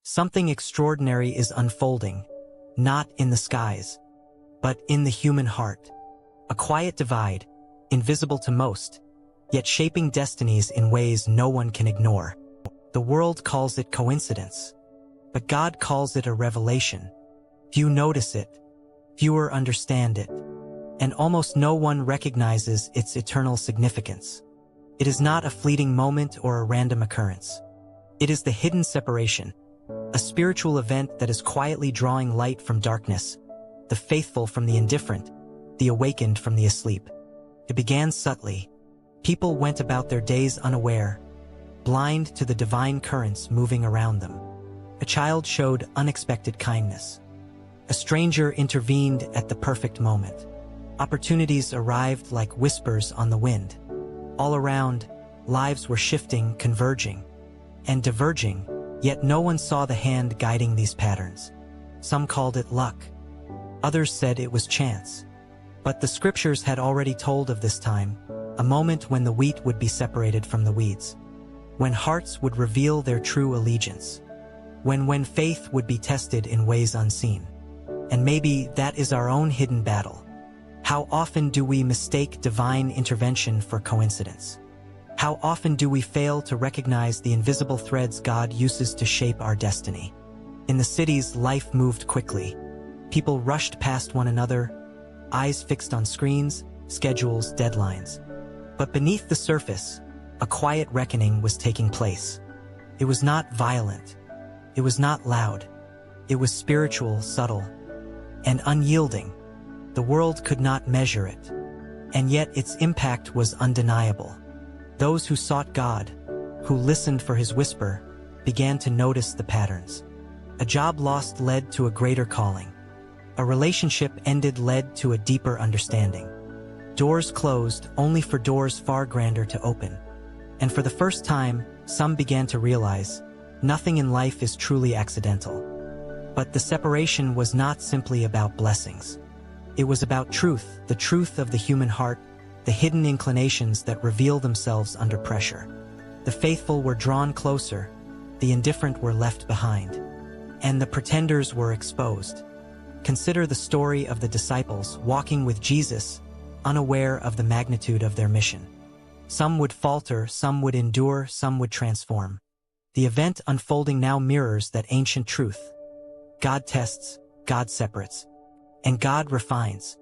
Something extraordinary is unfolding, not in the skies, but in the human heart. A quiet divide, invisible to most, yet shaping destinies in ways no one can ignore. The world calls it coincidence, but God calls it a revelation. Few notice it, fewer understand it, and almost no one recognizes its eternal significance. It is not a fleeting moment or a random occurrence. It is the hidden separation, a spiritual event that is quietly drawing light from darkness, the faithful from the indifferent, the awakened from the asleep. It began subtly. People went about their days unaware, blind to the divine currents moving around them. A child showed unexpected kindness. A stranger intervened at the perfect moment. Opportunities arrived like whispers on the wind. All around, lives were shifting, converging, and diverging, yet no one saw the hand guiding these patterns. Some called it luck. Others said it was chance. But the scriptures had already told of this time, a moment when the wheat would be separated from the weeds, when hearts would reveal their true allegiance, when faith would be tested in ways unseen. And maybe that is our own hidden battle. How often do we mistake divine intervention for coincidence? How often do we fail to recognize the invisible threads God uses to shape our destiny? In the cities, life moved quickly. People rushed past one another, eyes fixed on screens, schedules, deadlines. But beneath the surface, a quiet reckoning was taking place. It was not violent. It was not loud. It was spiritual, subtle, and unyielding. The world could not measure it, and yet its impact was undeniable. Those who sought God, who listened for his whisper, began to notice the patterns. A job lost led to a greater calling. A relationship ended led to a deeper understanding. Doors closed only for doors far grander to open. And for the first time, some began to realize, nothing in life is truly accidental. But the separation was not simply about blessings. It was about truth, the truth of the human heart, the hidden inclinations that reveal themselves under pressure. The faithful were drawn closer, the indifferent were left behind, and the pretenders were exposed. Consider the story of the disciples walking with Jesus, unaware of the magnitude of their mission. Some would falter, some would endure, some would transform. The event unfolding now mirrors that ancient truth. God tests, God separates, and God refines.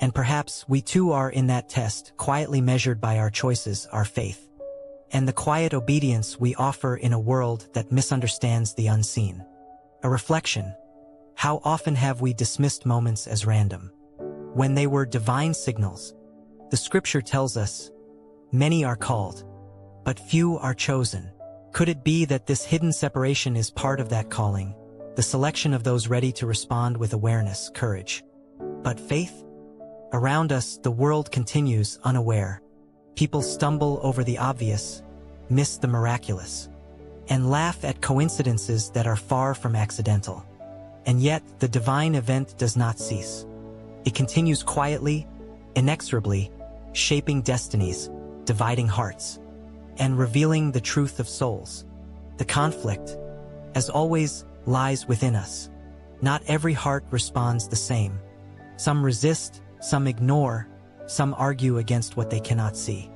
And perhaps we too are in that test, quietly measured by our choices, our faith, and the quiet obedience we offer in a world that misunderstands the unseen. A reflection. How often have we dismissed moments as random, when they were divine signals? The scripture tells us, many are called, but few are chosen. Could it be that this hidden separation is part of that calling, the selection of those ready to respond with awareness, courage, but faith? Around us, the world continues unaware. People stumble over the obvious, miss the miraculous, and laugh at coincidences that are far from accidental. And yet, the divine event does not cease. It continues quietly, inexorably, shaping destinies, dividing hearts, and revealing the truth of souls. The conflict, as always, lies within us. Not every heart responds the same. Some resist, some ignore, some argue against what they cannot see.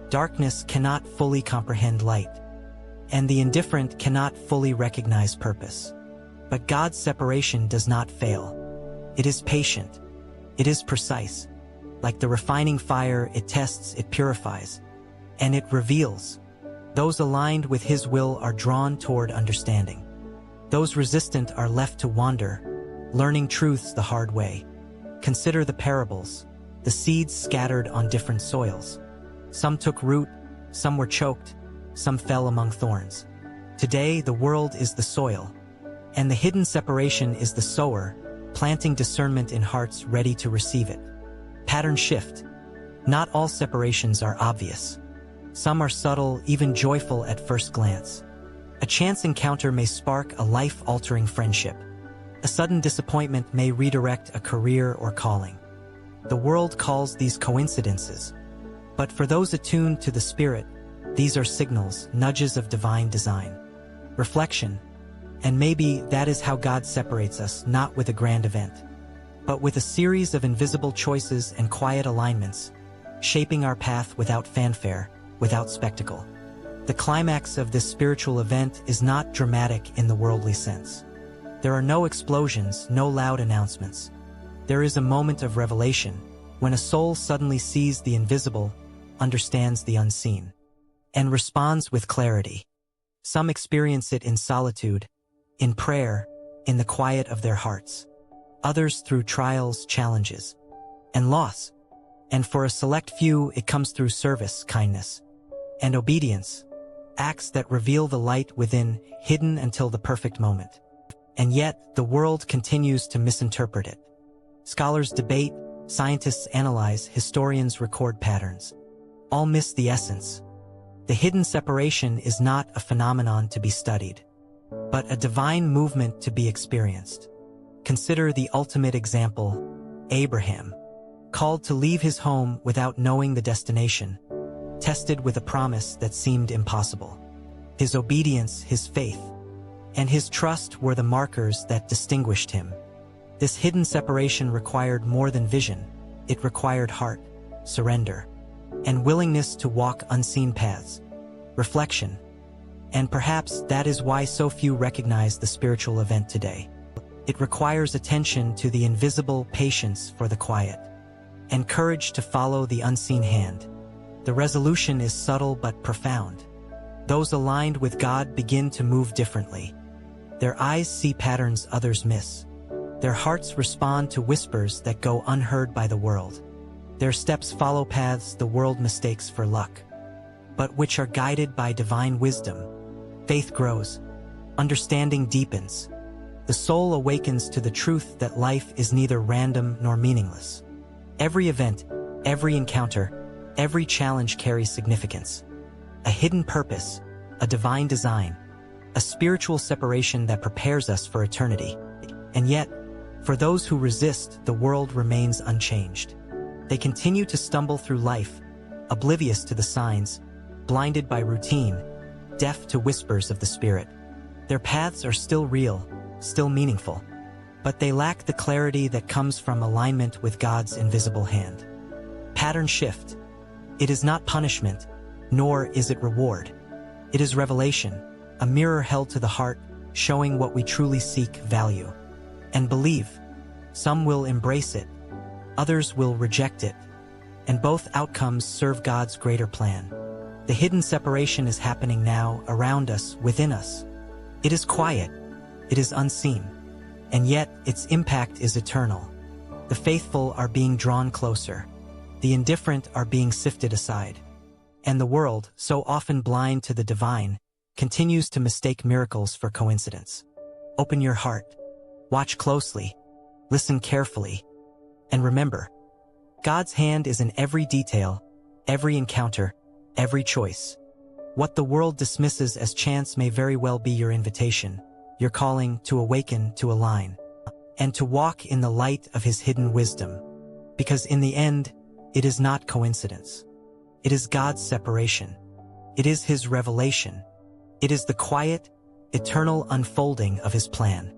Darkness cannot fully comprehend light, and the indifferent cannot fully recognize purpose. But God's separation does not fail. It is patient. It is precise. Like the refining fire, it tests, it purifies, and it reveals. Those aligned with His will are drawn toward understanding. Those resistant are left to wander, learning truths the hard way. Consider the parables, the seeds scattered on different soils. Some took root, some were choked, some fell among thorns. Today, the world is the soil, and the hidden separation is the sower, planting discernment in hearts ready to receive it. Pattern shift. Not all separations are obvious. Some are subtle, even joyful at first glance. A chance encounter may spark a life-altering friendship. A sudden disappointment may redirect a career or calling. The world calls these coincidences. But for those attuned to the Spirit, these are signals, nudges of divine design. Reflection. And maybe that is how God separates us, not with a grand event, but with a series of invisible choices and quiet alignments, shaping our path without fanfare, without spectacle. The climax of this spiritual event is not dramatic in the worldly sense. There are no explosions, no loud announcements. There is a moment of revelation, when a soul suddenly sees the invisible, understands the unseen, and responds with clarity. Some experience it in solitude, in prayer, in the quiet of their hearts. Others through trials, challenges, and loss. And for a select few, it comes through service, kindness, and obedience, acts that reveal the light within, hidden until the perfect moment. And yet, the world continues to misinterpret it. Scholars debate, scientists analyze, historians record patterns. All miss the essence. The hidden separation is not a phenomenon to be studied, but a divine movement to be experienced. Consider the ultimate example, Abraham, called to leave his home without knowing the destination, tested with a promise that seemed impossible. His obedience, his faith, and his trust were the markers that distinguished him. This hidden separation required more than vision. It required heart, surrender, and willingness to walk unseen paths, reflection. And perhaps that is why so few recognize the spiritual event today. It requires attention to the invisible, patience for the quiet, and courage to follow the unseen hand. The resolution is subtle but profound. Those aligned with God begin to move differently. Their eyes see patterns others miss. Their hearts respond to whispers that go unheard by the world. Their steps follow paths the world mistakes for luck, but which are guided by divine wisdom. Faith grows. Understanding deepens. The soul awakens to the truth that life is neither random nor meaningless. Every event, every encounter, every challenge carries significance. A hidden purpose, a divine design, a spiritual separation that prepares us for eternity. And yet, for those who resist, the world remains unchanged. They continue to stumble through life, oblivious to the signs, blinded by routine, deaf to whispers of the Spirit. Their paths are still real, still meaningful, but they lack the clarity that comes from alignment with God's invisible hand. Pattern shift. It is not punishment, nor is it reward. It is revelation, a mirror held to the heart, showing what we truly seek, value, and believe. Some will embrace it, others will reject it, and both outcomes serve God's greater plan. The hidden separation is happening now, around us, within us. It is quiet, it is unseen, and yet its impact is eternal. The faithful are being drawn closer, the indifferent are being sifted aside, and the world, so often blind to the divine, continues to mistake miracles for coincidence. Open your heart, watch closely, listen carefully, and remember, God's hand is in every detail, every encounter, every choice. What the world dismisses as chance may very well be your invitation, your calling to awaken, to align, and to walk in the light of His hidden wisdom. Because in the end, it is not coincidence. It is God's separation. It is His revelation. It is the quiet, eternal unfolding of His plan.